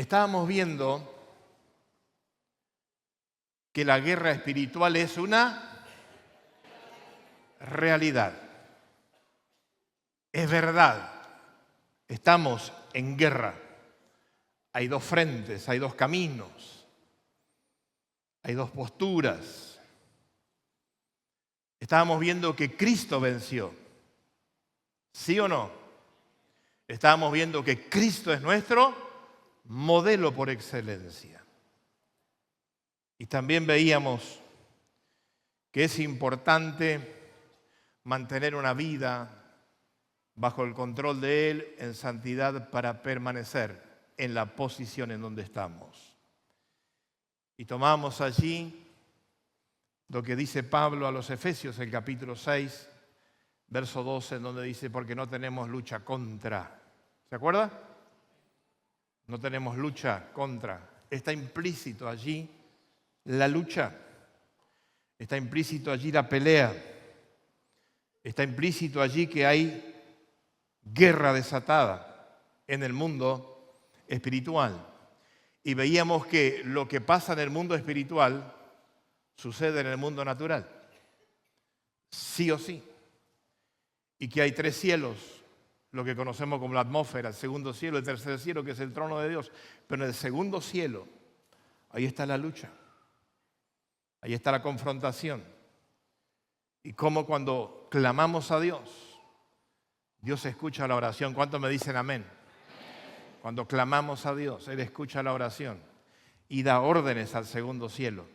Estábamos viendo que la guerra espiritual es una realidad. Es verdad, estamos en guerra. Hay dos frentes, hay dos caminos, hay dos posturas. Estábamos viendo que Cristo venció. ¿Sí o no? Estábamos viendo que Cristo es nuestro modelo por excelencia. Y también veíamos que es importante mantener una vida bajo el control de Él en santidad para permanecer en la posición en donde estamos. Y tomamos allí lo que dice Pablo a los Efesios, el capítulo 6, verso 12, en donde dice, porque no tenemos lucha contra. ¿Se acuerda? No tenemos lucha contra. Está implícito allí la lucha. Está implícito allí la pelea. Está implícito allí que hay guerra desatada en el mundo espiritual. Y veíamos que lo que pasa en el mundo espiritual sucede en el mundo natural. Sí o sí. Y que hay tres cielos, lo que conocemos como la atmósfera, el segundo cielo, el tercer cielo, que es el trono de Dios. Pero en el segundo cielo, ahí está la lucha. Ahí está la confrontación. Y cómo cuando clamamos a Dios, Dios escucha la oración. ¿Cuántos me dicen amén? Cuando clamamos a Dios, Él escucha la oración y da órdenes al segundo cielo.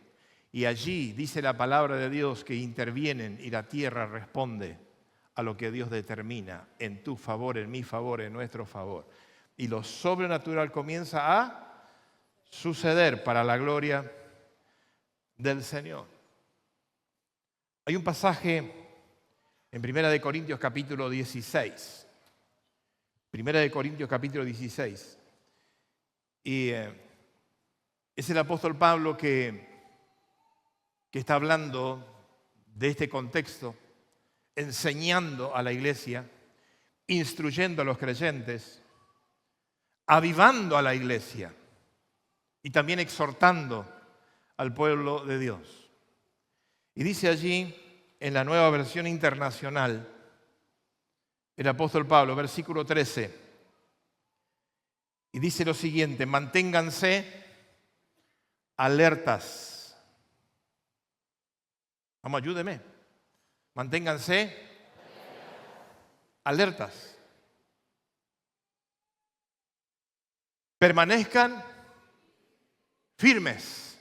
Y allí dice la palabra de Dios que intervienen y la tierra responde a lo que Dios determina en tu favor, en mi favor, en nuestro favor. Y lo sobrenatural comienza a suceder para la gloria del Señor. Hay un pasaje en 1 Corintios capítulo 16. 1 Corintios capítulo 16. Y es el apóstol Pablo que está hablando de este contexto, enseñando a la iglesia, instruyendo a los creyentes, avivando a la iglesia y también exhortando al pueblo de Dios. Y dice allí, en la Nueva Versión Internacional, el apóstol Pablo, versículo 13, y dice lo siguiente: manténganse alertas. Vamos, ayúdeme. Manténganse alertas. Permanezcan firmes.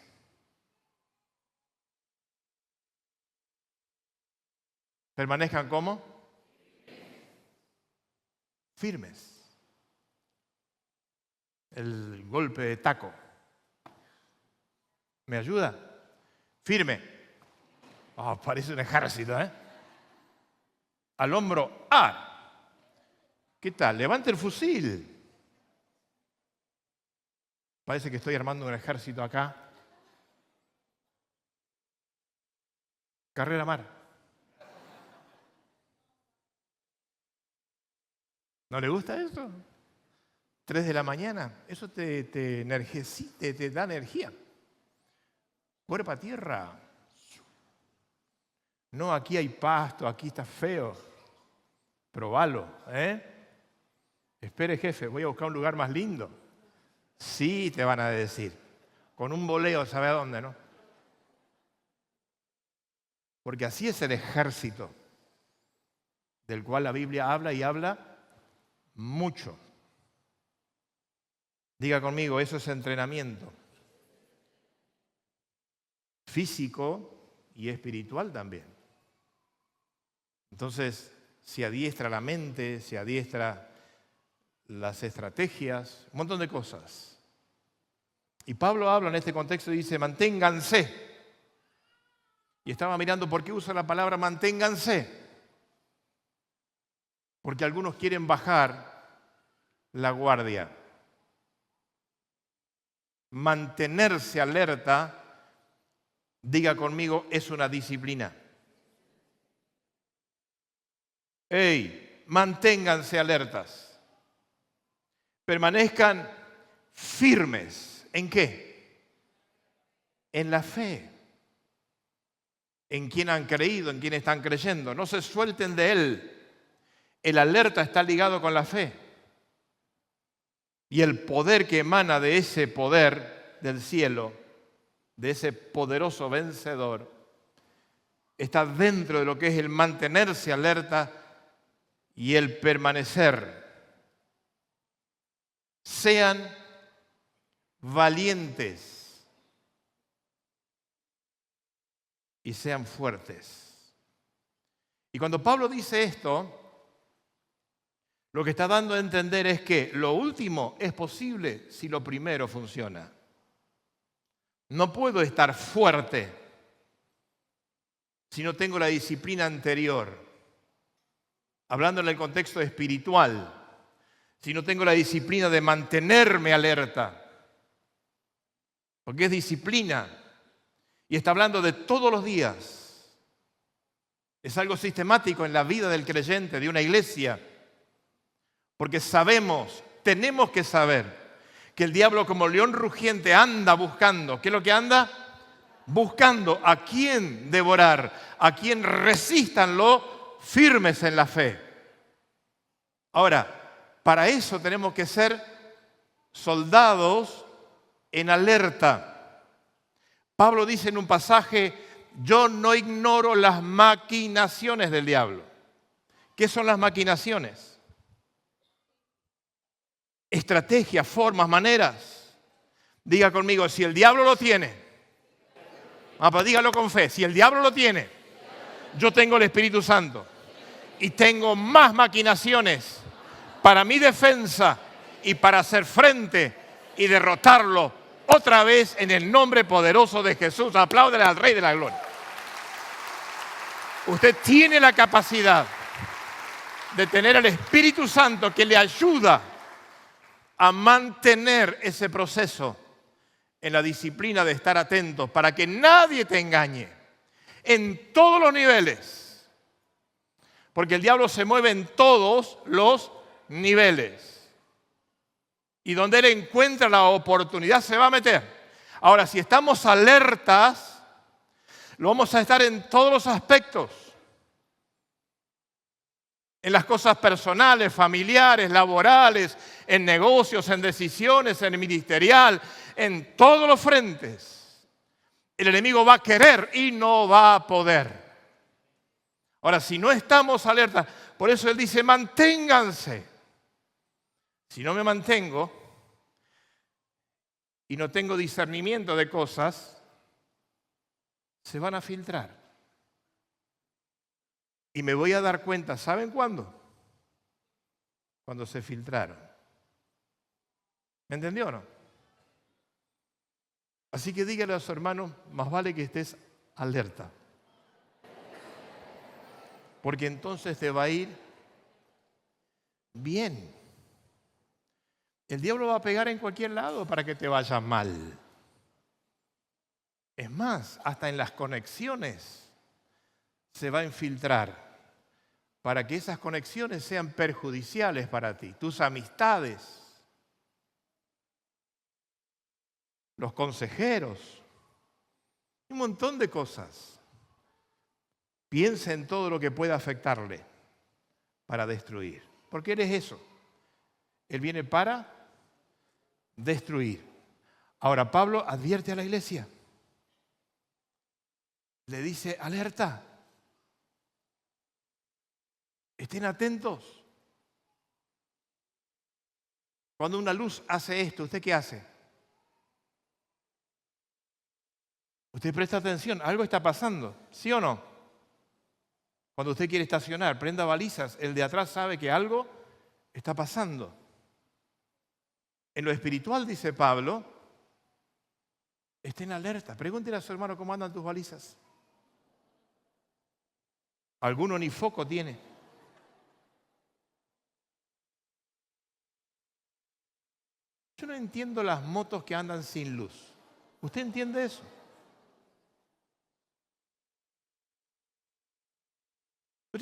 ¿Permanezcan cómo? Firmes. El golpe de taco. ¿Me ayuda? Firme. Oh, parece un ejército, ¿eh? Al hombro, ¿qué tal? Levante el fusil. Parece que estoy armando un ejército acá. Carrera mar. ¿No le gusta eso? 3 de la mañana. Eso te da energía. Cuerpo a tierra. No, aquí hay pasto, aquí está feo. Probalo, ¿eh? Espere, jefe, voy a buscar un lugar más lindo. Sí, te van a decir. Con un voleo, ¿sabe a dónde, no? Porque así es el ejército del cual la Biblia habla y habla mucho. Diga conmigo, eso es entrenamiento. Físico y espiritual también. Entonces, se adiestra la mente, se adiestra las estrategias, un montón de cosas. Y Pablo habla en este contexto y dice, manténganse. Y estaba mirando por qué usa la palabra manténganse. Porque algunos quieren bajar la guardia. Mantenerse alerta, diga conmigo, es una disciplina. Manténganse alertas. Permanezcan firmes. ¿En qué? En la fe. En quien han creído, en quien están creyendo. No se suelten de Él. El alerta está ligado con la fe. Y el poder que emana de ese poder del cielo, de ese poderoso vencedor, está dentro de lo que es el mantenerse alerta y el permanecer. Sean valientes y sean fuertes. Y cuando Pablo dice esto, lo que está dando a entender es que lo último es posible si lo primero funciona. No puedo estar fuerte si no tengo la disciplina anterior. Hablando en el contexto espiritual, si no tengo la disciplina de mantenerme alerta, porque es disciplina y está hablando de todos los días. Es algo sistemático en la vida del creyente, de una iglesia, porque sabemos, tenemos que saber que el diablo como león rugiente anda buscando. ¿Qué es lo que anda? Buscando a quién devorar, a quién resístanlo firmes en la fe. Ahora, para eso tenemos que ser soldados en alerta. Pablo dice en un pasaje, yo no ignoro las maquinaciones del diablo. ¿Qué son las maquinaciones? Estrategias, formas, maneras. Diga conmigo, si el diablo lo tiene, pues dígalo con fe, si el diablo lo tiene, yo tengo el Espíritu Santo y tengo más maquinaciones para mi defensa y para hacer frente y derrotarlo otra vez en el nombre poderoso de Jesús. Apláudele al Rey de la Gloria. Usted tiene la capacidad de tener el Espíritu Santo que le ayuda a mantener ese proceso en la disciplina de estar atentos para que nadie te engañe en todos los niveles. Porque el diablo se mueve en todos los niveles. Y donde él encuentra la oportunidad se va a meter. Ahora, si estamos alertas, lo vamos a estar en todos los aspectos. En las cosas personales, familiares, laborales, en negocios, en decisiones, en el ministerial, en todos los frentes. El enemigo va a querer y no va a poder. Ahora, si no estamos alertas, por eso él dice, manténganse. Si no me mantengo y no tengo discernimiento de cosas, se van a filtrar. Y me voy a dar cuenta, ¿saben cuándo? Cuando se filtraron. ¿Me entendió o no? Así que dígale a su hermano, más vale que estés alerta. Porque entonces te va a ir bien. El diablo va a pegar en cualquier lado para que te vaya mal. Es más, hasta en las conexiones se va a infiltrar para que esas conexiones sean perjudiciales para ti. Tus amistades, los consejeros, un montón de cosas. Piensa en todo lo que pueda afectarle para destruir. Porque Él es eso. Él viene para destruir. Ahora Pablo advierte a la iglesia. Le dice, alerta. Estén atentos. Cuando una luz hace esto, ¿usted qué hace? Usted presta atención, algo está pasando, ¿sí o no? Cuando usted quiere estacionar, prenda balizas, el de atrás sabe que algo está pasando. En lo espiritual, dice Pablo, estén alerta. Pregúntele a su hermano cómo andan tus balizas. Alguno ni foco tiene. Yo no entiendo las motos que andan sin luz. ¿Usted entiende eso?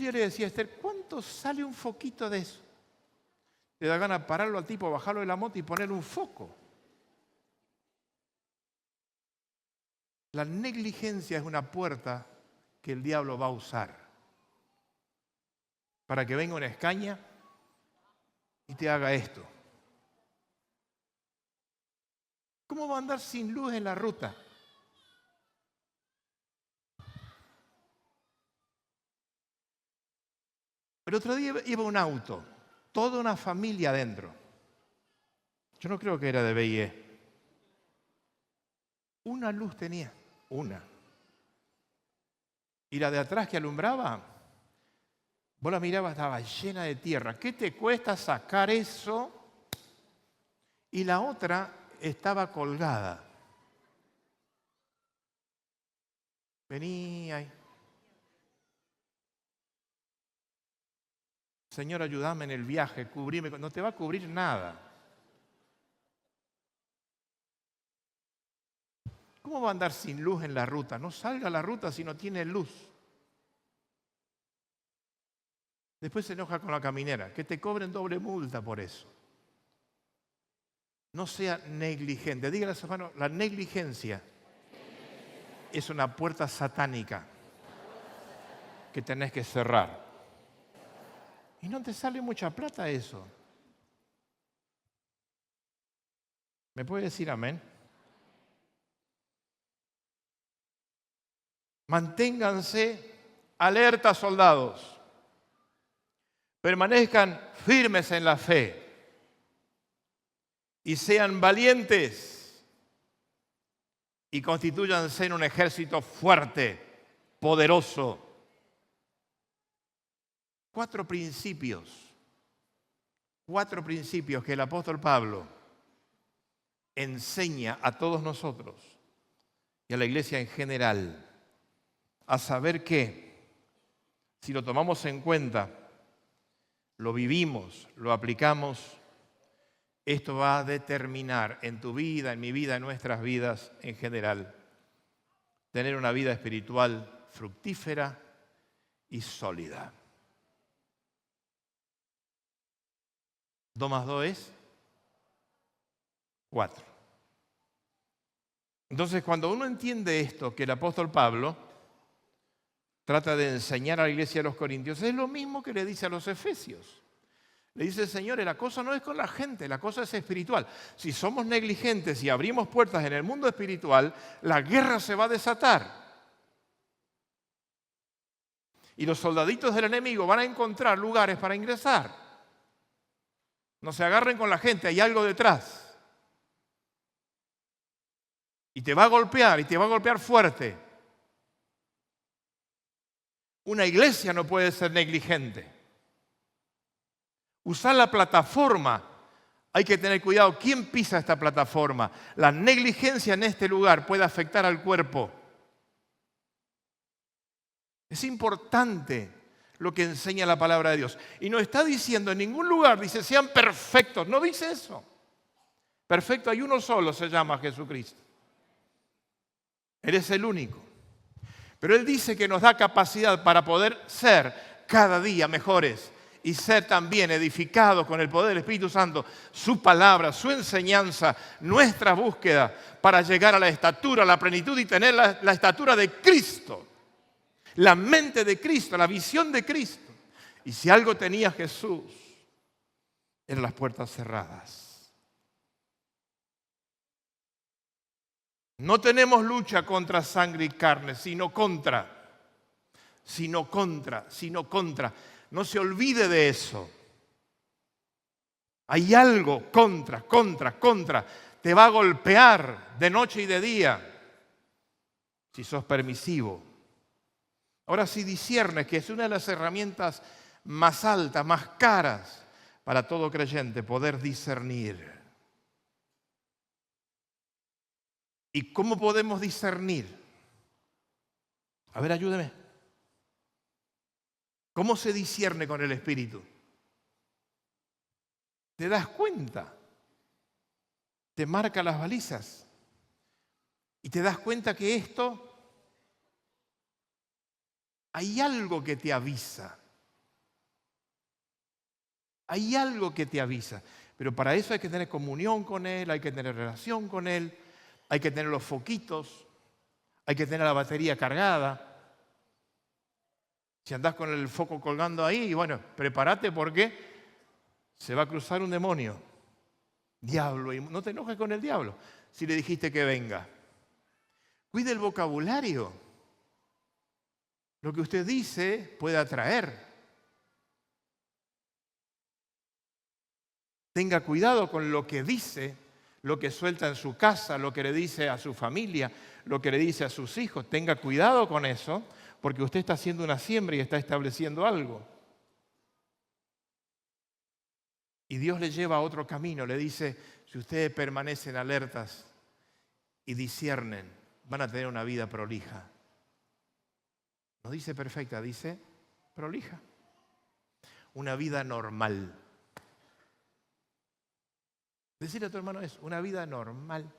Yo le decía a Esther, ¿cuánto sale un foquito de eso? Te da ganas de pararlo al tipo, bajarlo de la moto y ponerle un foco. La negligencia es una puerta que el diablo va a usar para que venga una escaña y te haga esto. ¿Cómo va a andar sin luz en la ruta? El otro día iba un auto, toda una familia adentro. Yo no creo que era de BIE. Una luz tenía, una. Y la de atrás que alumbraba, vos la mirabas, estaba llena de tierra. ¿Qué te cuesta sacar eso? Y la otra estaba colgada. Vení ahí. Señor, ayúdame en el viaje, cubrime. No te va a cubrir nada. ¿Cómo va a andar sin luz en la ruta? No salga a la ruta si no tiene luz. Después se enoja con la caminera, que te cobren doble multa por eso. No sea negligente. Dígale a su hermano, la negligencia es una puerta satánica que tenés que cerrar. Y no te sale mucha plata eso. ¿Me puede decir amén? Manténganse alerta, soldados. Permanezcan firmes en la fe. Y sean valientes. Y constitúyanse en un ejército fuerte, poderoso. 4 principios que el apóstol Pablo enseña a todos nosotros y a la iglesia en general, a saber que si lo tomamos en cuenta, lo vivimos, lo aplicamos, esto va a determinar en tu vida, en mi vida, en nuestras vidas en general, tener una vida espiritual fructífera y sólida. 2 más 2 es 4. Entonces, cuando uno entiende esto, que el apóstol Pablo trata de enseñar a la iglesia de los Corintios, es lo mismo que le dice a los Efesios. Le dice, señores, la cosa no es con la gente, la cosa es espiritual. Si somos negligentes y abrimos puertas en el mundo espiritual, la guerra se va a desatar. Y los soldaditos del enemigo van a encontrar lugares para ingresar. No se agarren con la gente, hay algo detrás. Y te va a golpear, y te va a golpear fuerte. Una iglesia no puede ser negligente. Usar la plataforma, hay que tener cuidado. ¿Quién pisa esta plataforma? La negligencia en este lugar puede afectar al cuerpo. Es importante lo que enseña la palabra de Dios. Y no está diciendo en ningún lugar, dice, sean perfectos. No dice eso. Perfecto hay uno solo, se llama Jesucristo. Él es el único. Pero Él dice que nos da capacidad para poder ser cada día mejores y ser también edificados con el poder del Espíritu Santo, su palabra, su enseñanza, nuestra búsqueda para llegar a la estatura, a la plenitud y tener la estatura de Cristo. La mente de Cristo, la visión de Cristo. Y si algo tenía Jesús, eran las puertas cerradas. No tenemos lucha contra sangre y carne, sino contra. No se olvide de eso. Hay algo contra. Te va a golpear de noche y de día si sos permisivo. Ahora sí discierne, que es una de las herramientas más altas, más caras para todo creyente, poder discernir. ¿Y cómo podemos discernir? A ver, ayúdeme. ¿Cómo se discierne con el Espíritu? ¿Te das cuenta? Te marca las balizas. Y te das cuenta que esto, hay algo que te avisa. Hay algo que te avisa. Pero para eso hay que tener comunión con Él, hay que tener relación con Él, hay que tener los foquitos, Hay que tener la batería cargada. Si andás con el foco colgando ahí, bueno, prepárate porque se va a cruzar un demonio. Diablo, y no te enojes con el diablo si le dijiste que venga. Cuide el vocabulario. Lo que usted dice puede atraer. Tenga cuidado con lo que dice, lo que suelta en su casa, lo que le dice a su familia, lo que le dice a sus hijos. Tenga cuidado con eso, porque usted está haciendo una siembra y está estableciendo algo. Y Dios le lleva a otro camino, le dice, si ustedes permanecen alertas y disciernen, van a tener una vida prolija. No dice perfecta, dice prolija. Una vida normal. Decirle a tu hermano eso, una vida normal.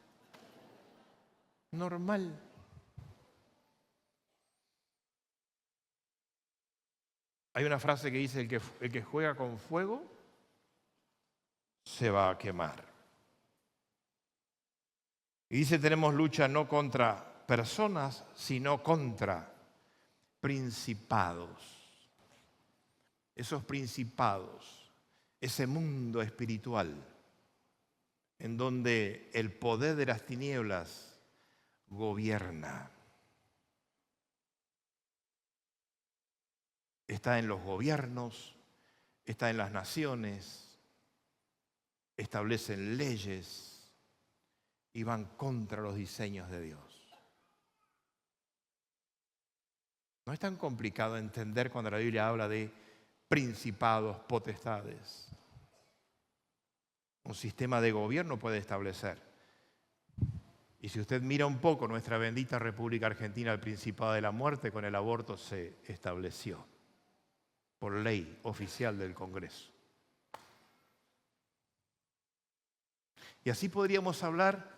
Normal. Hay una frase que dice, el que juega con fuego se va a quemar. Y dice, tenemos lucha no contra personas, sino contra principados. Esos principados, ese mundo espiritual, en donde el poder de las tinieblas gobierna. Está en los gobiernos, está en las naciones, establecen leyes y van contra los diseños de Dios. No es tan complicado entender cuando la Biblia habla de principados, potestades. Un sistema de gobierno puede establecer. Y si usted mira un poco nuestra bendita República Argentina, el Principado de la Muerte con el aborto se estableció por ley oficial del Congreso. Y así podríamos hablar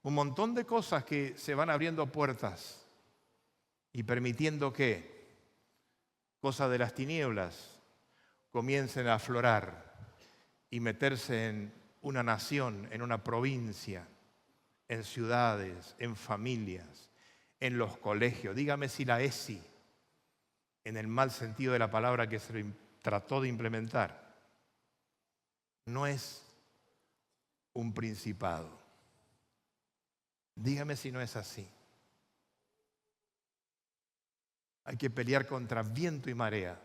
un montón de cosas que se van abriendo puertas y permitiendo que cosas de las tinieblas comiencen a aflorar y meterse en una nación, en una provincia, en ciudades, en familias, en los colegios. Dígame si la ESI, en el mal sentido de la palabra que se trató de implementar, no es un principado. Dígame si no es así. Hay que pelear contra viento y marea,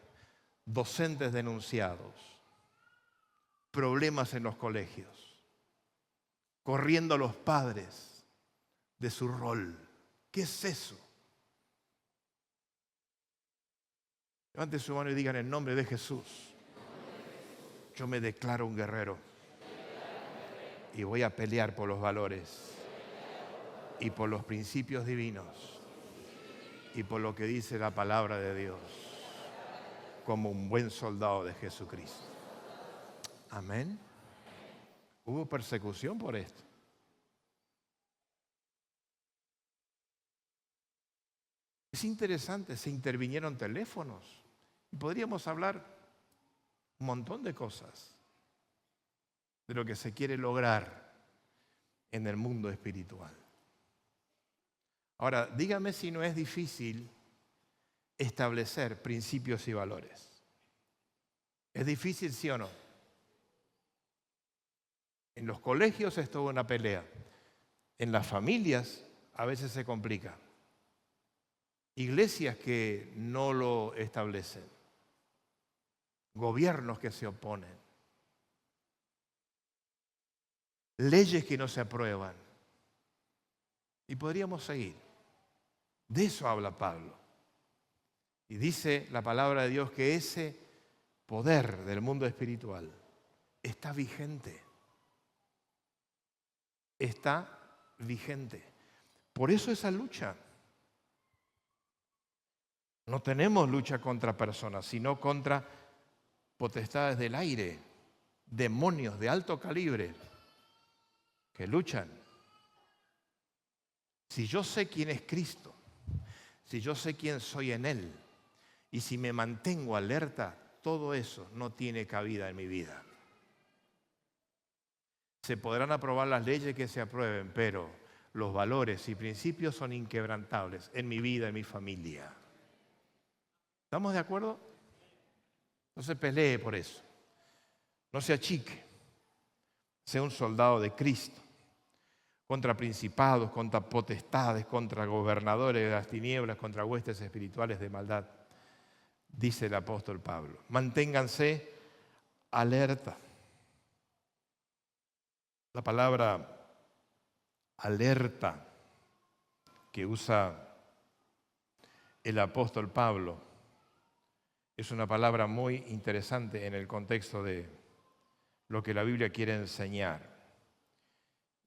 docentes denunciados, problemas en los colegios, corriendo a los padres de su rol. ¿Qué es eso? Levante su mano y digan en nombre de Jesús. Yo me declaro un guerrero y voy a pelear por los valores y por los principios divinos y por lo que dice la palabra de Dios como un buen soldado de Jesucristo. Amén. Hubo persecución por esto. Es interesante, se intervinieron teléfonos y podríamos hablar un montón de cosas de lo que se quiere lograr en el mundo espiritual. Ahora, dígame si no es difícil establecer principios y valores. ¿Es difícil, sí o no? En los colegios es toda una pelea. En las familias a veces se complica. Iglesias que no lo establecen. Gobiernos que se oponen. Leyes que no se aprueban. Y podríamos seguir. De eso habla Pablo. Y dice la palabra de Dios que ese poder del mundo espiritual está vigente. Está vigente. Por eso esa lucha. No tenemos lucha contra personas, sino contra potestades del aire, demonios de alto calibre que luchan. Si yo sé quién es Cristo, si yo sé quién soy en Él, y si me mantengo alerta, todo eso no tiene cabida en mi vida. Se podrán aprobar las leyes que se aprueben, pero los valores y principios son inquebrantables en mi vida, en mi familia. ¿Estamos de acuerdo? No se pelee por eso. No se achique. Sea un soldado de Cristo. Contra principados, contra potestades, contra gobernadores de las tinieblas, contra huestes espirituales de maldad, dice el apóstol Pablo. Manténganse alerta. La palabra alerta que usa el apóstol Pablo es una palabra muy interesante en el contexto de lo que la Biblia quiere enseñar.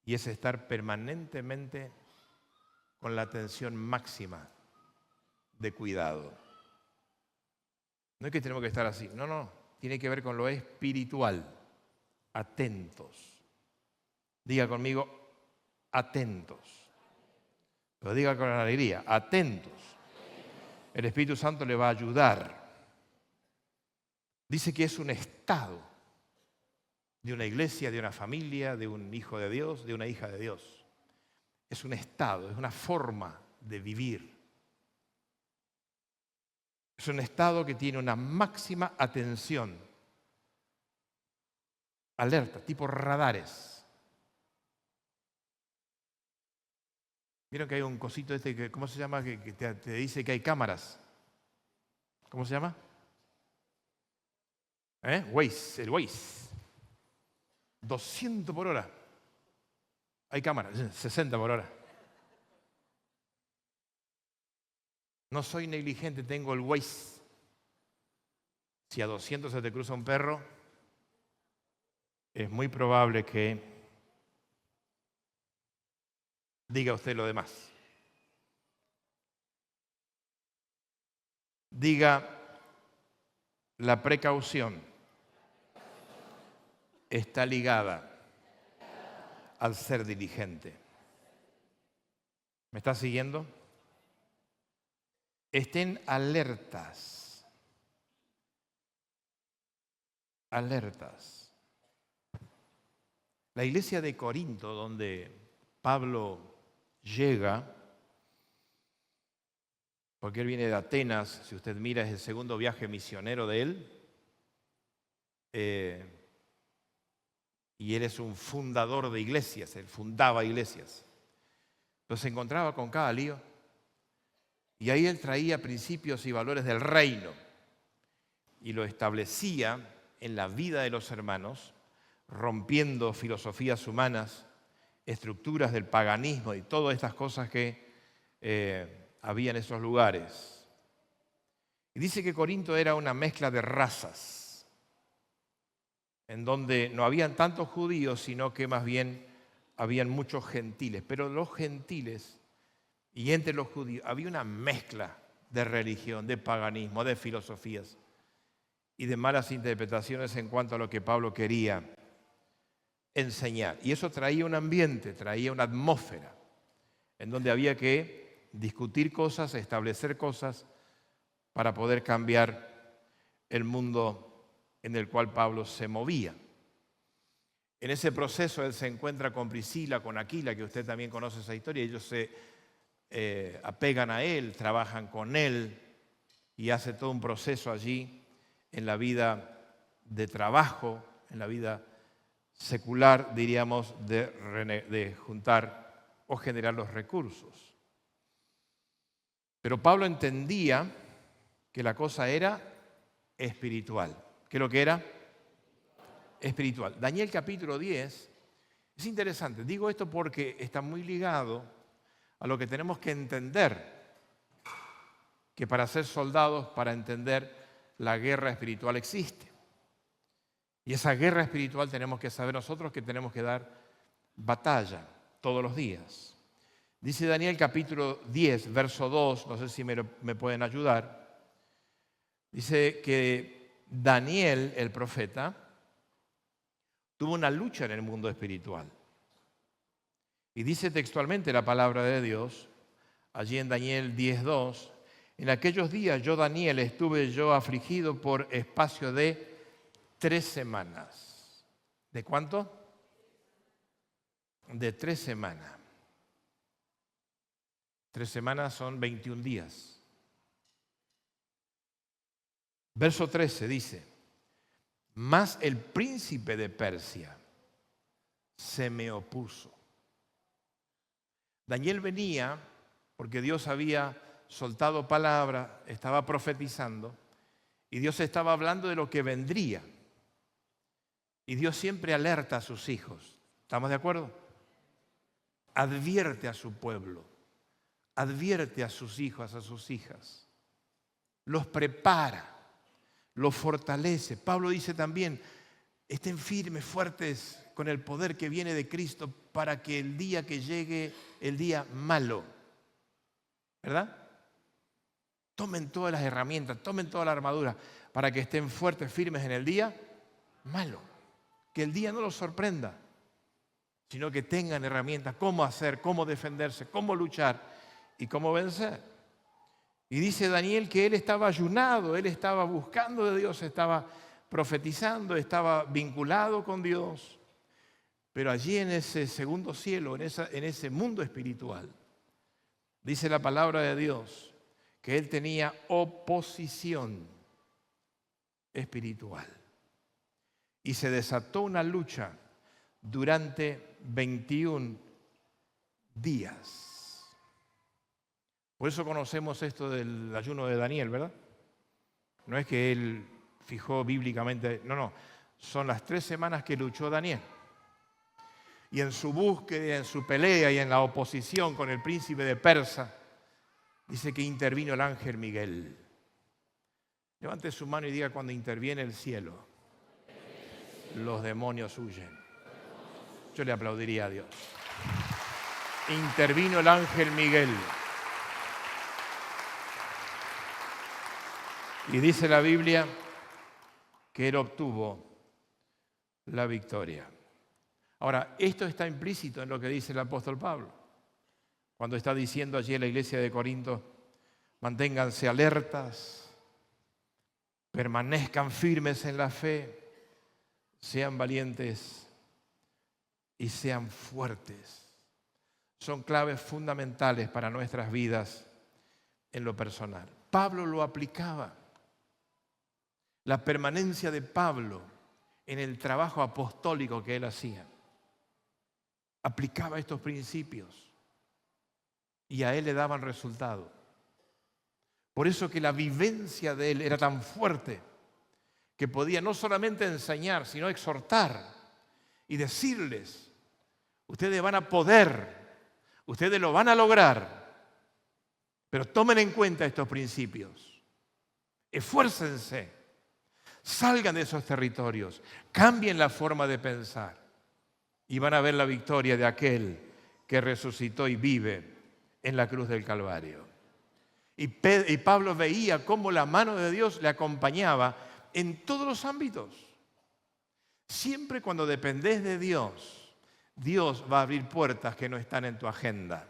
Y es estar permanentemente con la atención máxima de cuidado. No es que tenemos que estar así, no, tiene que ver con lo espiritual, atentos. Diga conmigo, atentos. Pero diga con alegría, atentos. El Espíritu Santo le va a ayudar. Dice que es un estado de una iglesia, de una familia, de un hijo de Dios, de una hija de Dios. Es un estado, es una forma de vivir. Es un estado que tiene una máxima atención, alerta, tipo radares. ¿Vieron que hay un cosito que, ¿cómo se llama? Que te dice que hay cámaras. ¿Cómo se llama? Waze, el Waze. 200 por hora. Hay cámaras, 60 por hora. No soy negligente, tengo el Waze. Si a 200 se te cruza un perro, es muy probable que diga usted lo demás. Diga, la precaución está ligada al ser diligente. ¿Me está siguiendo? Estén alertas. Alertas. La iglesia de Corinto, donde Pablo llega, porque él viene de Atenas, si usted mira, es el segundo viaje misionero de él. Y él es un fundador de iglesias, él fundaba iglesias. Entonces se encontraba con cada lío y ahí él traía principios y valores del reino y lo establecía en la vida de los hermanos, rompiendo filosofías humanas, estructuras del paganismo y todas estas cosas que había en esos lugares. Y dice que Corinto era una mezcla de razas, en donde no habían tantos judíos, sino que más bien habían muchos gentiles. Pero los gentiles y entre los judíos había una mezcla de religión, de paganismo, de filosofías y de malas interpretaciones en cuanto a lo que Pablo quería enseñar. Y eso traía un ambiente, traía una atmósfera en donde había que discutir cosas, establecer cosas para poder cambiar el mundo en el cual Pablo se movía. En ese proceso él se encuentra con Priscila, con Aquila, que usted también conoce esa historia. Ellos se apegan a él, trabajan con él y hace todo un proceso allí en la vida de trabajo, en la vida secular, diríamos, de juntar o generar los recursos. Pero Pablo entendía que la cosa era espiritual. ¿Qué es lo que era? Espiritual. Daniel capítulo 10 es interesante. Digo esto porque está muy ligado a lo que tenemos que entender, que para ser soldados, para entender la guerra espiritual existe. Y esa guerra espiritual tenemos que saber nosotros que tenemos que dar batalla todos los días. Dice Daniel capítulo 10, verso 2, no sé si me pueden ayudar. Dice que Daniel, el profeta, tuvo una lucha en el mundo espiritual. Y dice textualmente la palabra de Dios, allí en Daniel 10:2, en aquellos días yo, Daniel, estuve yo afligido por espacio de 3 semanas. ¿De cuánto? De 3 semanas. 3 semanas son 21 días. Verso 13 dice, mas el príncipe de Persia se me opuso. Daniel venía porque Dios había soltado palabra, estaba profetizando y Dios estaba hablando de lo que vendría. Y Dios siempre alerta a sus hijos. ¿Estamos de acuerdo? Advierte a su pueblo, advierte a sus hijos, a sus hijas. Los prepara, los fortalece. Pablo dice también, estén firmes, fuertes con el poder que viene de Cristo para que el día que llegue, el día malo, ¿verdad? Tomen todas las herramientas, tomen toda la armadura para que estén fuertes, firmes en el día malo. Que el día no los sorprenda, sino que tengan herramientas, cómo hacer, cómo defenderse, cómo luchar y cómo vencer. Y dice Daniel que él estaba ayunado, él estaba buscando de Dios, estaba profetizando, estaba vinculado con Dios. Pero allí en ese segundo cielo, en ese mundo espiritual, dice la palabra de Dios que él tenía oposición espiritual. Y se desató una lucha durante 21 días. Por eso conocemos esto del ayuno de Daniel, ¿verdad? No es que él fijó bíblicamente, no, son las 3 semanas que luchó Daniel. Y en su búsqueda, en su pelea y en la oposición con el príncipe de Persia, dice que intervino el ángel Miguel. Levante su mano y diga, cuando interviene el cielo, los demonios huyen. Yo le aplaudiría a Dios. Intervino el ángel Miguel. Y dice la Biblia que él obtuvo la victoria. Ahora, esto está implícito en lo que dice el apóstol Pablo, cuando está diciendo allí en la iglesia de Corinto, manténganse alertas, permanezcan firmes en la fe, sean valientes y sean fuertes. Son claves fundamentales para nuestras vidas en lo personal. Pablo lo aplicaba. La permanencia de Pablo en el trabajo apostólico que él hacía. Aplicaba estos principios y a él le daban resultado. Por eso que la vivencia de él era tan fuerte que podía no solamente enseñar, sino exhortar y decirles, ustedes van a poder, ustedes lo van a lograr, pero tomen en cuenta estos principios, esfuércense, salgan de esos territorios, cambien la forma de pensar y van a ver la victoria de aquel que resucitó y vive en la cruz del Calvario. Y Pablo veía cómo la mano de Dios le acompañaba en todos los ámbitos. Siempre cuando dependés de Dios, Dios va a abrir puertas que no están en tu agenda.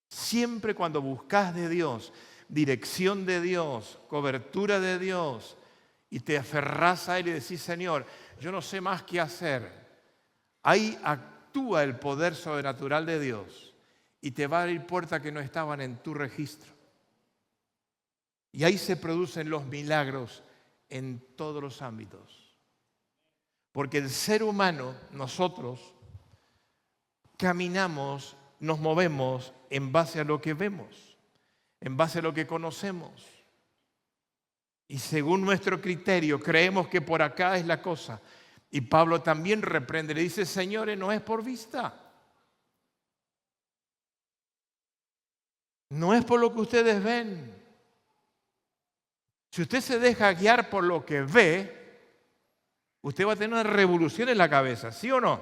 Siempre cuando buscas de Dios, dirección de Dios, cobertura de Dios, y te aferrás a Él y decís, Señor, yo no sé más qué hacer. Ahí actúa el poder sobrenatural de Dios y te va a abrir puertas que no estaban en tu registro. Y ahí se producen los milagros en todos los ámbitos. Porque el ser humano, nosotros, caminamos, nos movemos en base a lo que vemos, en base a lo que conocemos. Y según nuestro criterio, creemos que por acá es la cosa. Y Pablo también reprende, le dice, señores, no es por vista. No es por lo que ustedes ven. Si usted se deja guiar por lo que ve, usted va a tener una revolución en la cabeza, ¿sí o no?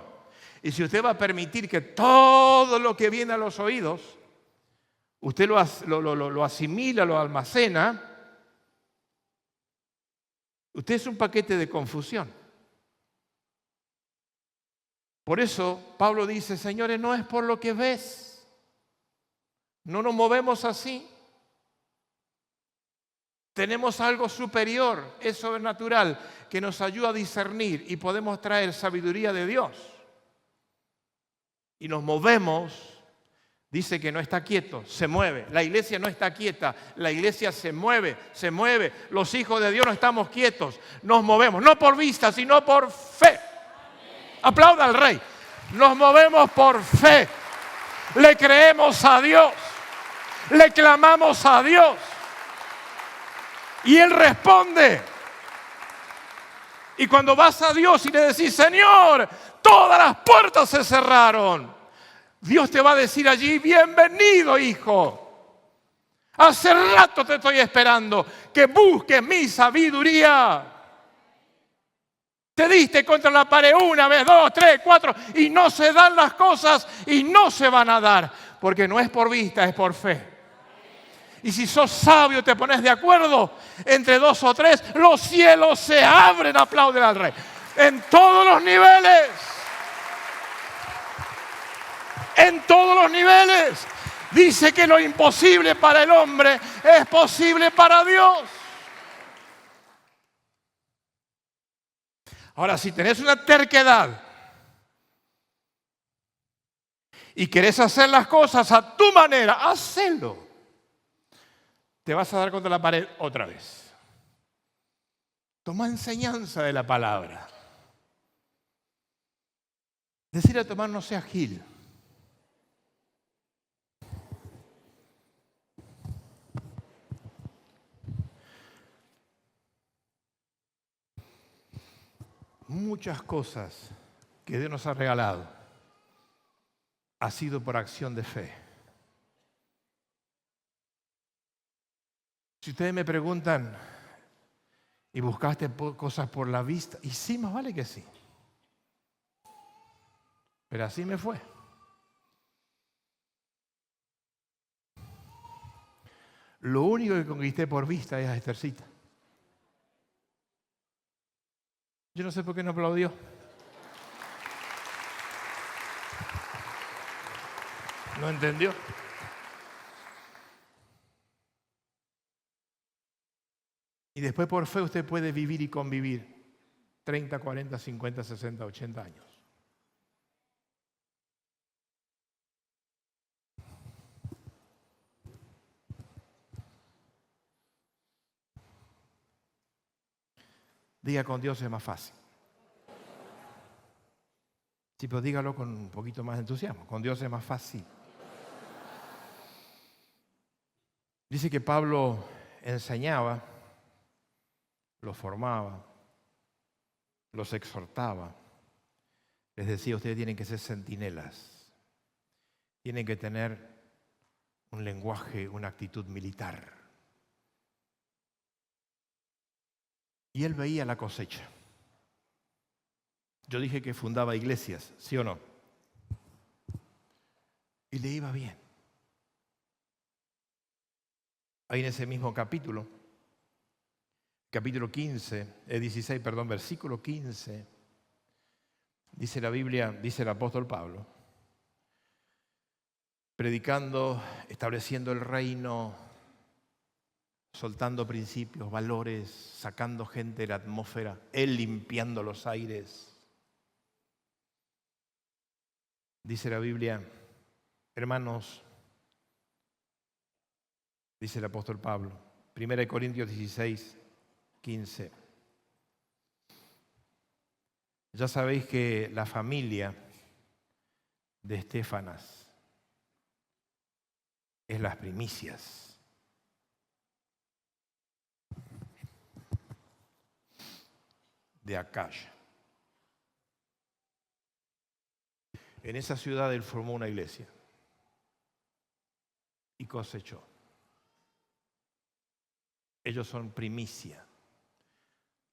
Y si usted va a permitir que todo lo que viene a los oídos, usted lo asimila, lo almacena, usted es un paquete de confusión. Por eso Pablo dice, señores, no es por lo que ves. No nos movemos así. Tenemos algo superior, es sobrenatural, que nos ayuda a discernir y podemos traer sabiduría de Dios. Y nos movemos dice que no está quieto, se mueve. La iglesia no está quieta, la iglesia se mueve, se mueve. Los hijos de Dios no estamos quietos, nos movemos, no por vista, sino por fe. Aplauda al Rey. Nos movemos por fe. Le creemos a Dios, le clamamos a Dios y Él responde. Y cuando vas a Dios y le decís, Señor, todas las puertas se cerraron, Dios te va a decir allí, bienvenido, hijo. Hace rato te estoy esperando que busques mi sabiduría. Te diste contra la pared una vez, dos, tres, cuatro, y no se dan las cosas y no se van a dar, porque no es por vista, es por fe. Y si sos sabio, te pones de acuerdo entre dos o tres, los cielos se abren, aplauden al Rey. En todos los niveles. En todos los niveles. Dice que lo imposible para el hombre es posible para Dios. Ahora, si tenés una terquedad y querés hacer las cosas a tu manera, hacelo. Te vas a dar contra la pared otra vez. Toma enseñanza de la palabra. Decir a Tomás, no seas gil. Muchas cosas que Dios nos ha regalado ha sido por acción de fe. Si ustedes me preguntan, ¿y buscaste cosas por la vista? Y sí, más vale que sí. Pero así me fue. Lo único que conquisté por vista es a Esthercita. Yo no sé por qué no aplaudió. ¿No entendió? Y después por fe usted puede vivir y convivir 30, 40, 50, 60, 80 años. Diga, con Dios es más fácil. Sí, pero dígalo con un poquito más de entusiasmo. Con Dios es más fácil. Dice que Pablo enseñaba, los formaba, los exhortaba. Les decía, ustedes tienen que ser centinelas. Tienen que tener un lenguaje, una actitud militar. Y él veía la cosecha. Yo dije que fundaba iglesias, ¿sí o no? Y le iba bien. Ahí en ese mismo capítulo 16, versículo 15, dice la Biblia, dice el apóstol Pablo, predicando, estableciendo el reino, soltando principios, valores, sacando gente de la atmósfera, él limpiando los aires. Dice la Biblia, hermanos, dice el apóstol Pablo, 1 Corintios 16, 15. Ya sabéis que la familia de Estéfanas es las primicias. De Acaya. En esa ciudad él formó una iglesia y cosechó. Ellos son primicia.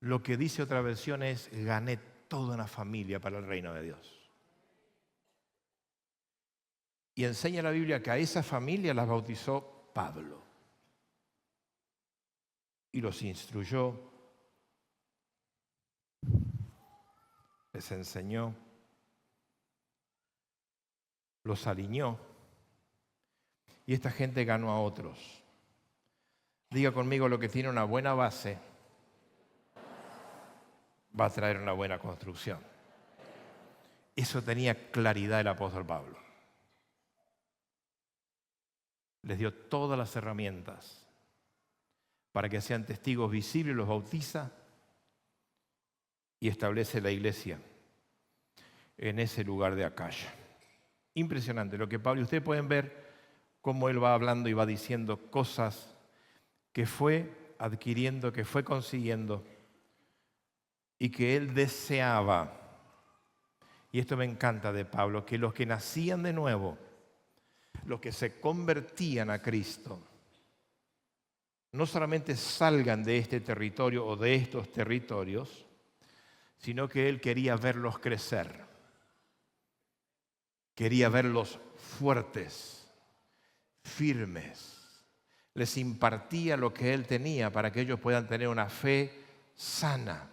Lo que dice otra versión es, gané toda una familia para el reino de Dios. Y enseña la Biblia que a esa familia las bautizó Pablo. Y los instruyó, les enseñó, los alineó. Y esta gente ganó a otros. Diga conmigo, lo que tiene una buena base va a traer una buena construcción. Eso tenía claridad el apóstol Pablo. les dio todas las herramientas para que sean testigos visibles, los bautiza y establece la iglesia en ese lugar de Acaya. Impresionante lo que Pablo, y ustedes pueden ver cómo él va hablando y va diciendo cosas que fue adquiriendo, que fue consiguiendo y que él deseaba. Y esto me encanta de Pablo, que los que nacían de nuevo, los que se convertían a Cristo, no solamente salgan de este territorio o de estos territorios, sino que él quería verlos crecer. Quería verlos fuertes, firmes. Les impartía lo que él tenía para que ellos puedan tener una fe sana,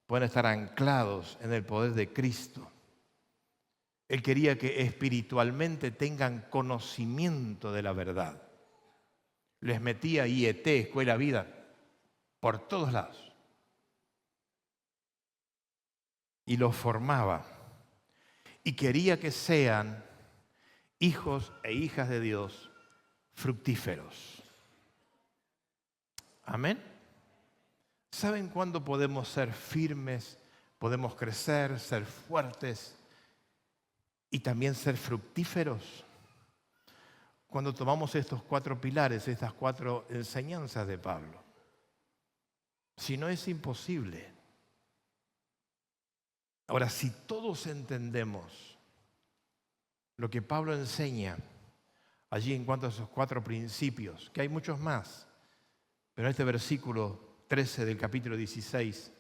puedan estar anclados en el poder de Cristo. Él quería que espiritualmente tengan conocimiento de la verdad. Les metía IET, Escuela Vida, por todos lados. Y los formaba. Y quería que sean hijos e hijas de Dios fructíferos. Amén. ¿Saben cuándo podemos ser firmes, podemos crecer, ser fuertes y también ser fructíferos? Cuando tomamos estos 4 pilares, estas 4 enseñanzas de Pablo. Si no, es imposible. Ahora, si todos entendemos lo que Pablo enseña allí en cuanto a esos 4 principios, que hay muchos más, pero en este versículo 13 del capítulo 16,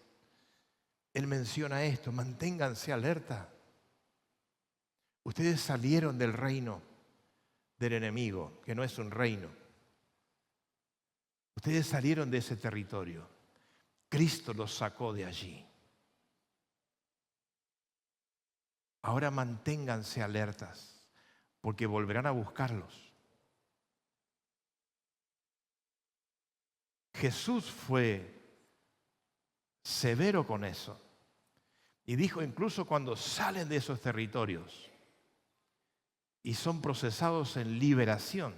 él menciona esto: manténganse alerta. Ustedes salieron del reino del enemigo, que no es un reino. Ustedes salieron de ese territorio. Cristo los sacó de allí. Ahora manténganse alertas, porque volverán a buscarlos. Jesús fue severo con eso. Y dijo, incluso cuando salen de esos territorios y son procesados en liberación,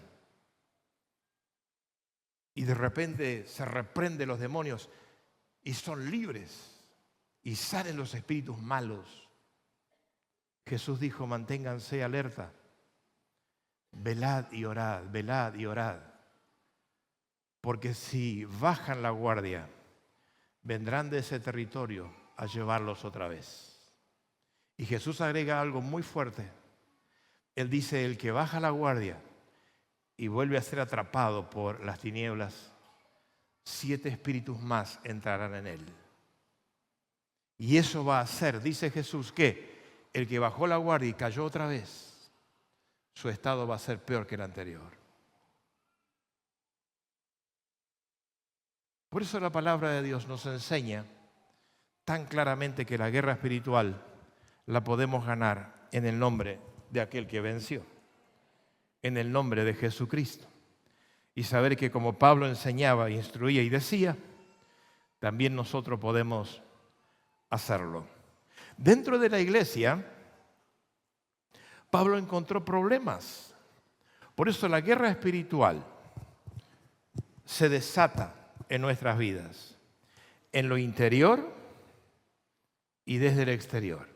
y de repente se reprenden los demonios y son libres y salen los espíritus malos, Jesús dijo, manténganse alerta, velad y orad, porque si bajan la guardia, vendrán de ese territorio a llevarlos otra vez. Y Jesús agrega algo muy fuerte. Él dice, el que baja la guardia y vuelve a ser atrapado por las tinieblas, 7 espíritus más entrarán en él. Y eso va a hacer, dice Jesús, que el que bajó la guardia y cayó otra vez, su estado va a ser peor que el anterior. Por eso la palabra de Dios nos enseña tan claramente que la guerra espiritual la podemos ganar en el nombre de aquel que venció, en el nombre de Jesucristo. Y saber que como Pablo enseñaba, instruía y decía, también nosotros podemos hacerlo. Dentro de la iglesia, Pablo encontró problemas. Por eso la guerra espiritual se desata en nuestras vidas, en lo interior y desde el exterior.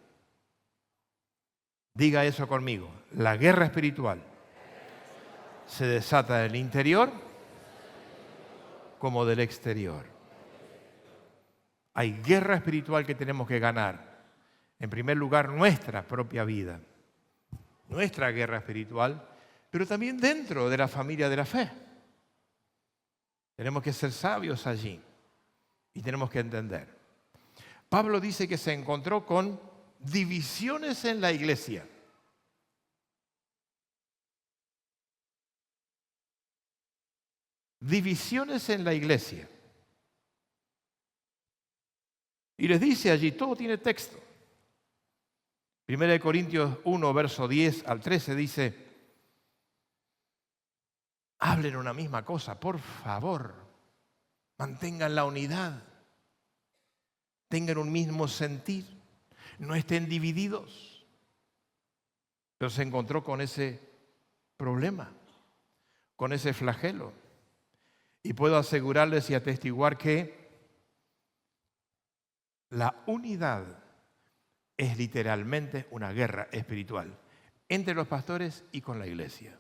Diga eso conmigo. La guerra espiritual se desata del interior como del exterior. Hay guerra espiritual que tenemos que ganar. En primer lugar, nuestra propia vida, nuestra guerra espiritual, pero también dentro de la familia de la fe. Tenemos que ser sabios allí y tenemos que entender. Pablo dice que se encontró con divisiones en la iglesia. Divisiones en la iglesia. Y les dice allí, todo tiene texto. 1 Corintios 1, verso 10 al 13 dice, hablen una misma cosa, por favor, mantengan la unidad, tengan un mismo sentir, no estén divididos. Pero se encontró con ese problema, con ese flagelo. Y puedo asegurarles y atestiguar que la unidad es literalmente una guerra espiritual entre los pastores y con la iglesia.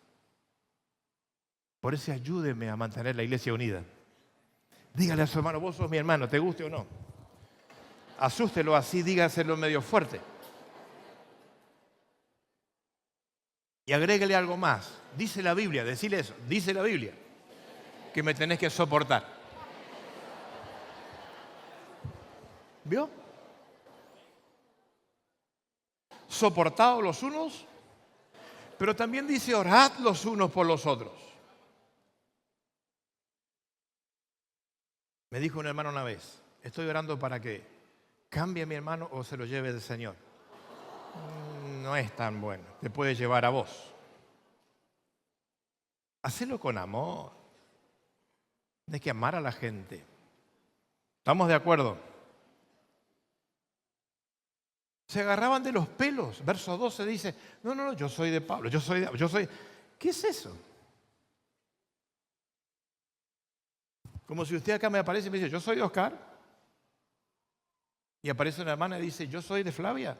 Por eso ayúdeme a mantener la iglesia unida. Dígale a su hermano, vos sos mi hermano, te guste o no. Asústelo así, dígaselo medio fuerte. Y agréguele algo más. Dice la Biblia, decile eso, dice la Biblia, que me tenés que soportar. ¿Vio? Soportaos los unos, pero también dice orad los unos por los otros. Me dijo un hermano una vez, estoy orando para que cambie a mi hermano o se lo lleve del Señor. No es tan bueno, te puede llevar a vos. Hacelo con amor. Hay que amar a la gente. ¿Estamos de acuerdo? Se agarraban de los pelos. Verso 12 dice, no, yo soy de Pablo, yo soy. ¿Qué es eso? Como si usted acá me aparece y me dice, yo soy de Oscar. Y aparece una hermana y dice, yo soy de Flavia.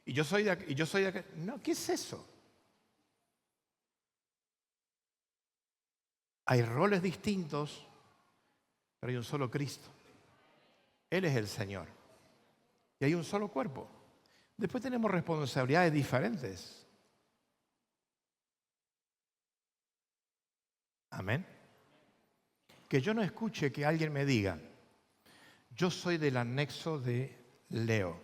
Y yo soy de acá. No, ¿qué es eso? Hay roles distintos, pero hay un solo Cristo. Él es el Señor. Y hay un solo cuerpo. Después tenemos responsabilidades diferentes. Amén. Que yo no escuche que alguien me diga, yo soy del anexo de Leo.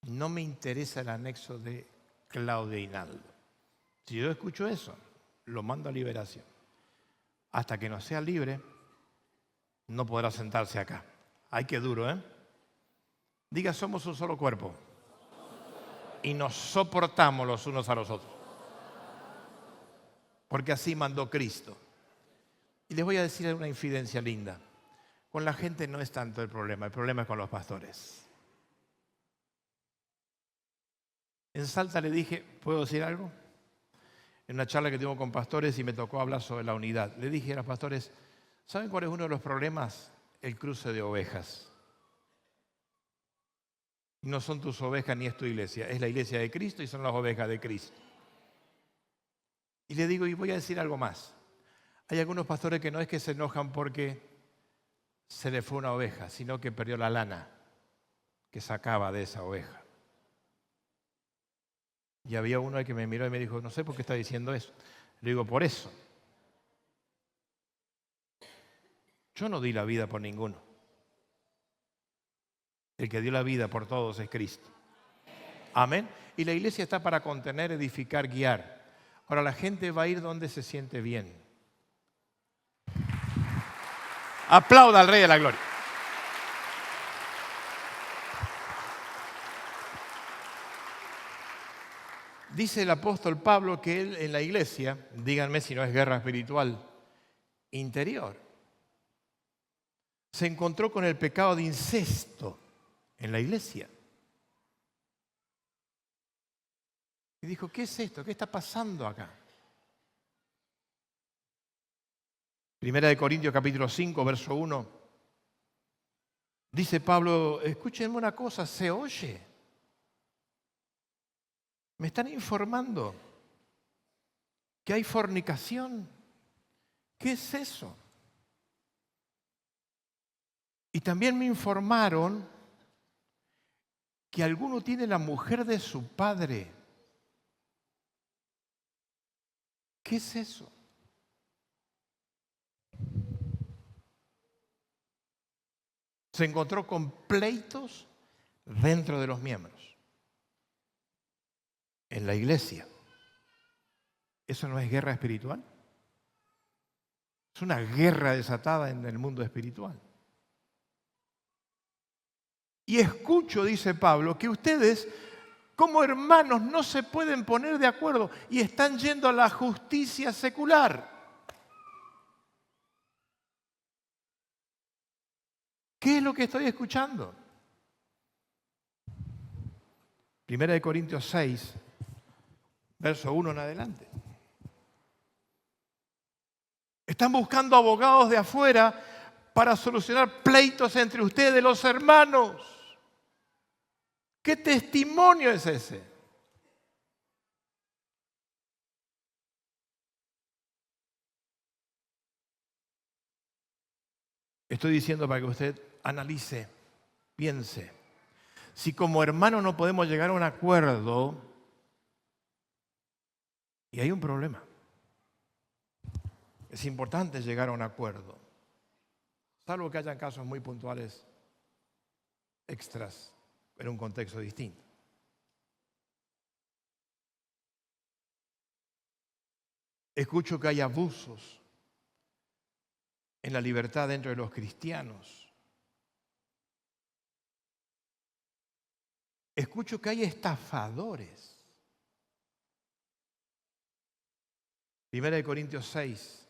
No me interesa el anexo de Claudia Hinaldo. Si yo escucho eso, lo mando a liberación. Hasta que no sea libre, no podrá sentarse acá. Ay, qué duro, ¿eh? Diga, somos un solo cuerpo. Y nos soportamos los unos a los otros. Porque así mandó Cristo. Y les voy a decir una infidencia linda. Con la gente no es tanto el problema es con los pastores. En Salta le dije, ¿puedo decir algo? En una charla que tuve con pastores y me tocó hablar sobre la unidad. Le dije a los pastores, ¿saben cuál es uno de los problemas? El cruce de ovejas. No son tus ovejas ni es tu iglesia, es la iglesia de Cristo y son las ovejas de Cristo. Y le digo, y voy a decir algo más. Hay algunos pastores que no es que se enojan porque se le fue una oveja, sino que perdió la lana que sacaba de esa oveja. Y había uno que me miró y me dijo, no sé por qué está diciendo eso. Le digo, por eso. Yo no di la vida por ninguno. El que dio la vida por todos es Cristo. Amén. Y la iglesia está para contener, edificar, guiar. Ahora la gente va a ir donde se siente bien. Aplauda al Rey de la Gloria. Dice el apóstol Pablo que él en la iglesia, díganme si no es guerra espiritual, interior, se encontró con el pecado de incesto en la iglesia. Y dijo, ¿qué es esto? ¿Qué está pasando acá? Primera de Corintios capítulo 5, verso 1. Dice Pablo, escúchenme una cosa, se oye. Me están informando que hay fornicación. ¿Qué es eso? Y también me informaron que alguno tiene la mujer de su padre. ¿Qué es eso? Se encontró con pleitos dentro de los miembros. En la iglesia. ¿Eso no es guerra espiritual? Es una guerra desatada en el mundo espiritual. Y escucho, dice Pablo, que ustedes como hermanos no se pueden poner de acuerdo y están yendo a la justicia secular. ¿Qué es lo que estoy escuchando? Primera de Corintios 6, verso 1 en adelante. Están buscando abogados de afuera para solucionar pleitos entre ustedes, los hermanos. ¿Qué testimonio es ese? Estoy diciendo para que usted analice, piense. Si como hermanos no podemos llegar a un acuerdo, y hay un problema. Es importante llegar a un acuerdo, salvo que hayan casos muy puntuales, extras, en un contexto distinto. Escucho que hay abusos en la libertad dentro de los cristianos. Escucho que hay estafadores. 1 Corintios 6,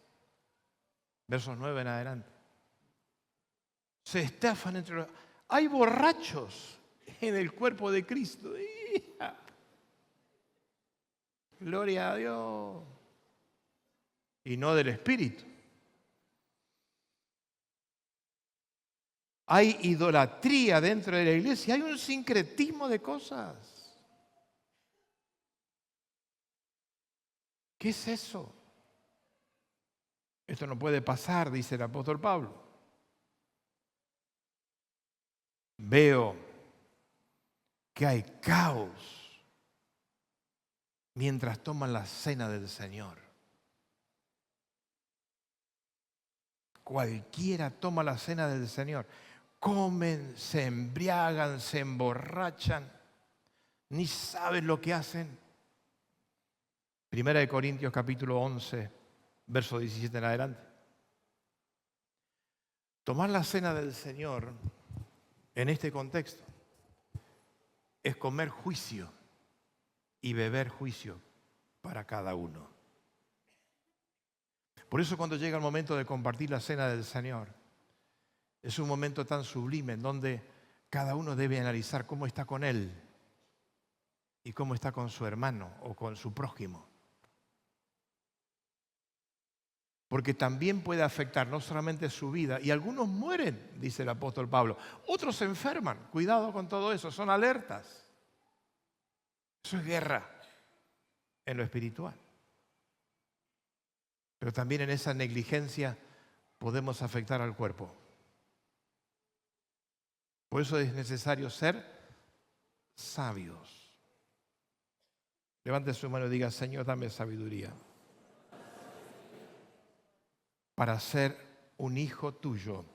versos 9 en adelante. Se estafan entre los... Hay borrachos en el cuerpo de Cristo. Gloria a Dios. Y no del Espíritu. Hay idolatría dentro de la iglesia. Hay un sincretismo de cosas. ¿Qué es eso? Esto no puede pasar, dice el apóstol Pablo. Veo que hay caos mientras toman la cena del Señor. Cualquiera toma la cena del Señor. Comen, se embriagan, se emborrachan, ni saben lo que hacen. 1 Corintios capítulo 11, verso 17 en adelante. Tomar la cena del Señor en este contexto es comer juicio y beber juicio para cada uno. Por eso cuando llega el momento de compartir la cena del Señor, es un momento tan sublime en donde cada uno debe analizar cómo está con él y cómo está con su hermano o con su prójimo. Porque también puede afectar no solamente su vida, y algunos mueren, dice el apóstol Pablo, otros se enferman. Cuidado con todo eso, son alertas. Eso es guerra en lo espiritual. Pero también en esa negligencia podemos afectar al cuerpo. Por eso es necesario ser sabios. Levante su mano y diga: Señor, dame sabiduría para ser un hijo tuyo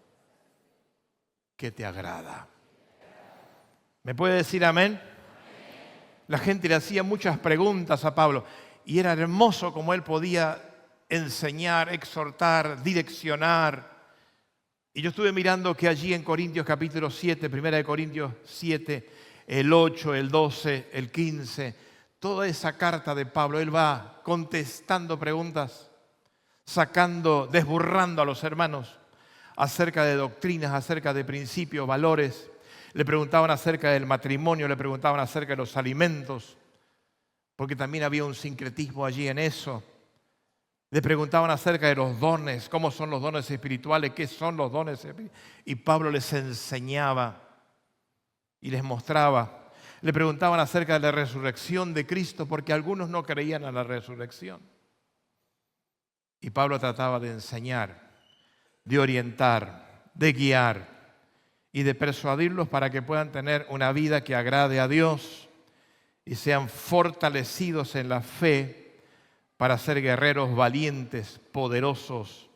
que te agrada. ¿Me puede decir amén? La gente le hacía muchas preguntas a Pablo y era hermoso como él podía enseñar, exhortar, direccionar. Y yo estuve mirando que allí en Corintios capítulo 7, 1 Corintios 7, el 8, el 12, el 15, toda esa carta de Pablo, él va contestando preguntas, desburrando a los hermanos acerca de doctrinas, acerca de principios, valores. Le preguntaban acerca del matrimonio, le preguntaban acerca de los alimentos, porque también había un sincretismo allí en eso. Le preguntaban acerca de los dones, cómo son los dones espirituales, qué son los dones espirituales. Y Pablo les enseñaba y les mostraba. Le preguntaban acerca de la resurrección de Cristo, porque algunos no creían en la resurrección. Y Pablo trataba de enseñar, de orientar, de guiar y de persuadirlos para que puedan tener una vida que agrade a Dios y sean fortalecidos en la fe para ser guerreros valientes, poderosos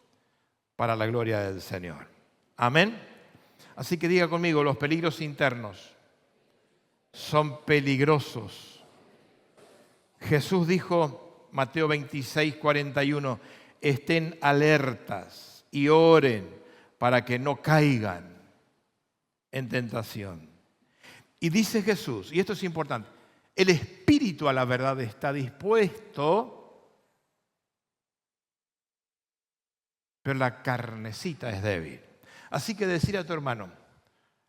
para la gloria del Señor. Amén. Así que diga conmigo: los peligros internos son peligrosos. Jesús dijo, Mateo 26, 41, estén alertas y oren para que no caigan en tentación. Y dice Jesús, y esto es importante, el espíritu a la verdad está dispuesto, pero la carnecita es débil. Así que decir a tu hermano: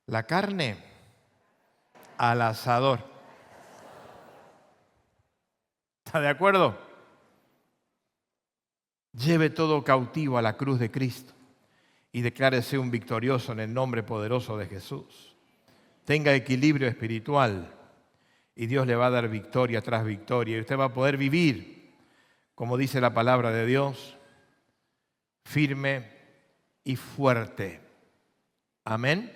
la carne al asador. ¿Está de acuerdo? Lleve todo cautivo a la cruz de Cristo y declárese un victorioso en el nombre poderoso de Jesús. Tenga equilibrio espiritual y Dios le va a dar victoria tras victoria. Y usted va a poder vivir, como dice la palabra de Dios, firme y fuerte. Amén.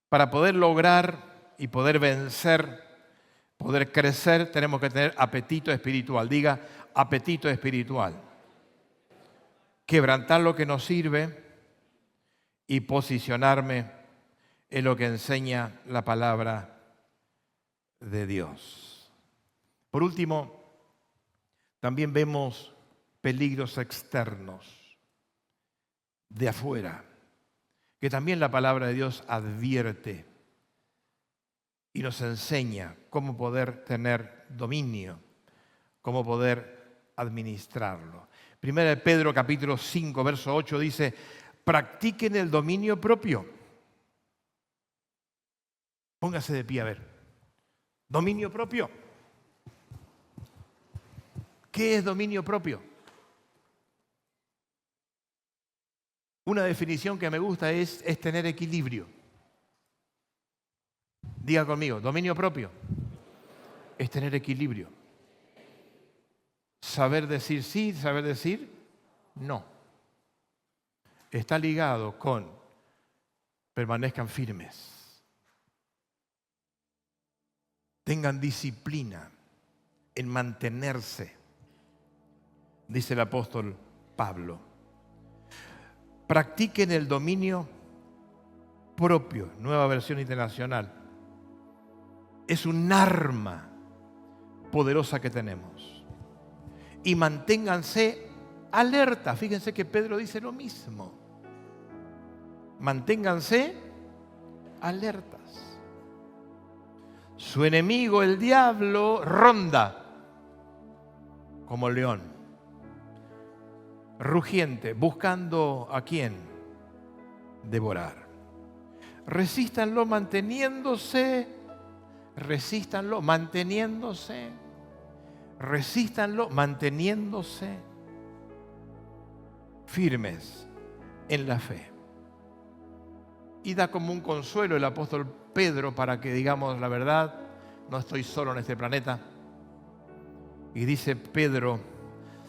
Para poder lograr y poder vencer, poder crecer, tenemos que tener apetito espiritual. Diga, apetito espiritual. Quebrantar lo que nos sirve y posicionarme en lo que enseña la palabra de Dios. Por último, también vemos peligros externos de afuera, que también la palabra de Dios advierte y nos enseña cómo poder tener dominio, cómo poder administrarlo. Primera de Pedro capítulo 5, verso 8 dice, practiquen el dominio propio. Póngase de pie a ver. Dominio propio. ¿Qué es dominio propio? Una definición que me gusta es tener equilibrio. Diga conmigo, dominio propio es tener equilibrio. Saber decir sí, saber decir no. Está ligado con permanezcan firmes. Tengan disciplina en mantenerse, dice el apóstol Pablo. Practiquen el dominio propio, nueva versión internacional. Es un arma poderosa que tenemos. Y manténganse alerta. Fíjense que Pedro dice lo mismo. Manténganse alertas. Su enemigo, el diablo, ronda como león, rugiente, buscando a quién devorar. Resístanlo manteniéndose, resístanlo manteniéndose, resístanlo manteniéndose firmes en la fe. Y da como un consuelo el apóstol Pedro para que digamos la verdad, no estoy solo en este planeta. Y dice Pedro,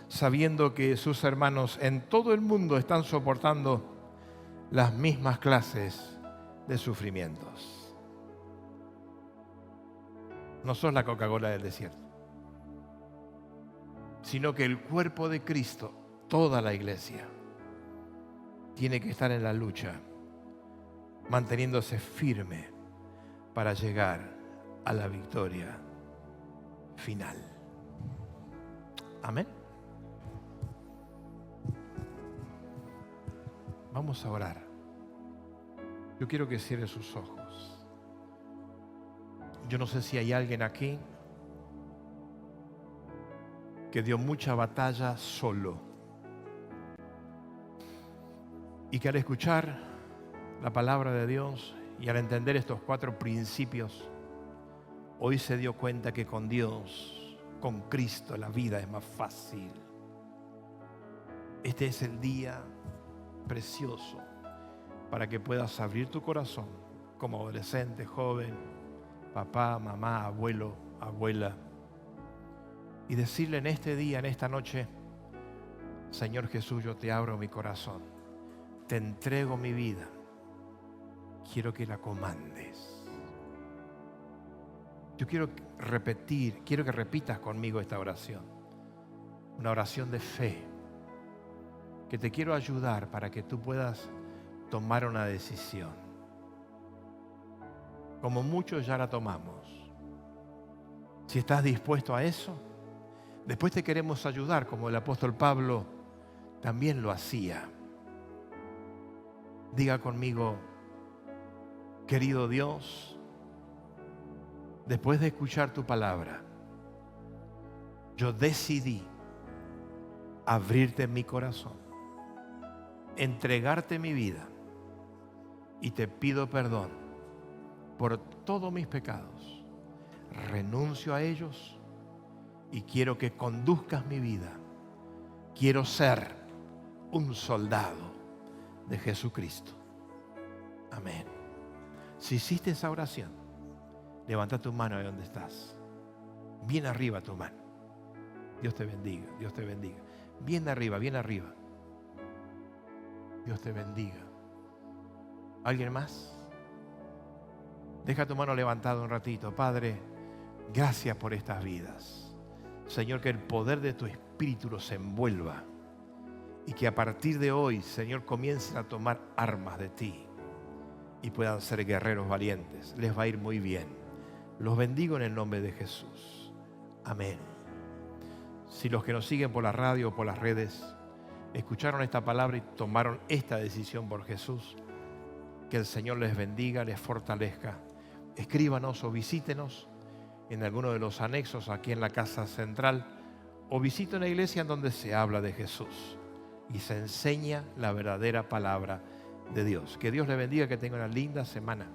sabiendo que sus hermanos en todo el mundo están soportando las mismas clases de sufrimientos. No sos la Coca-Cola del desierto, sino que el cuerpo de Cristo, toda la iglesia, tiene que estar en la lucha, manteniéndose firme para llegar a la victoria final. Amén. Vamos a orar. Yo quiero que cierre sus ojos. Yo no sé si hay alguien aquí que dio mucha batalla solo y que al escuchar la palabra de Dios y al entender estos 4 principios, hoy se dio cuenta que con Dios, con Cristo, la vida es más fácil. Este es el día precioso para que puedas abrir tu corazón como adolescente, joven, papá, mamá, abuelo, abuela, y decirle en este día, en esta noche, Señor Jesús, yo te abro mi corazón, te entrego mi vida, quiero que la comandes. Yo quiero que repitas conmigo esta oración, una oración de fe, que te quiero ayudar para que tú puedas tomar una decisión. Como muchos ya la tomamos. Si estás dispuesto a eso, después te queremos ayudar, como el apóstol Pablo también lo hacía. Diga conmigo, querido Dios, después de escuchar tu palabra, yo decidí abrirte mi corazón, entregarte mi vida y te pido perdón por todos mis pecados. Renuncio a ellos y quiero que conduzcas mi vida Quiero ser un soldado de Jesucristo. Amén. Si hiciste esa oración, levanta tu mano de donde estás. Bien arriba tu mano. Dios te bendiga, Dios te bendiga. Bien arriba, bien arriba. Dios te bendiga. ¿Alguien más? Deja tu mano levantada un ratito. Padre, gracias por estas vidas. Señor, que el poder de tu Espíritu los envuelva y que a partir de hoy, Señor, comiencen a tomar armas de ti y puedan ser guerreros valientes. Les va a ir muy bien. Los bendigo en el nombre de Jesús. Amén. Si los que nos siguen por la radio o por las redes escucharon esta palabra y tomaron esta decisión por Jesús, que el Señor les bendiga, les fortalezca. Escríbanos o visítenos en alguno de los anexos aquí en la casa central o visite una iglesia en donde se habla de Jesús y se enseña la verdadera palabra de Dios. Que Dios les bendiga, que tenga una linda semana.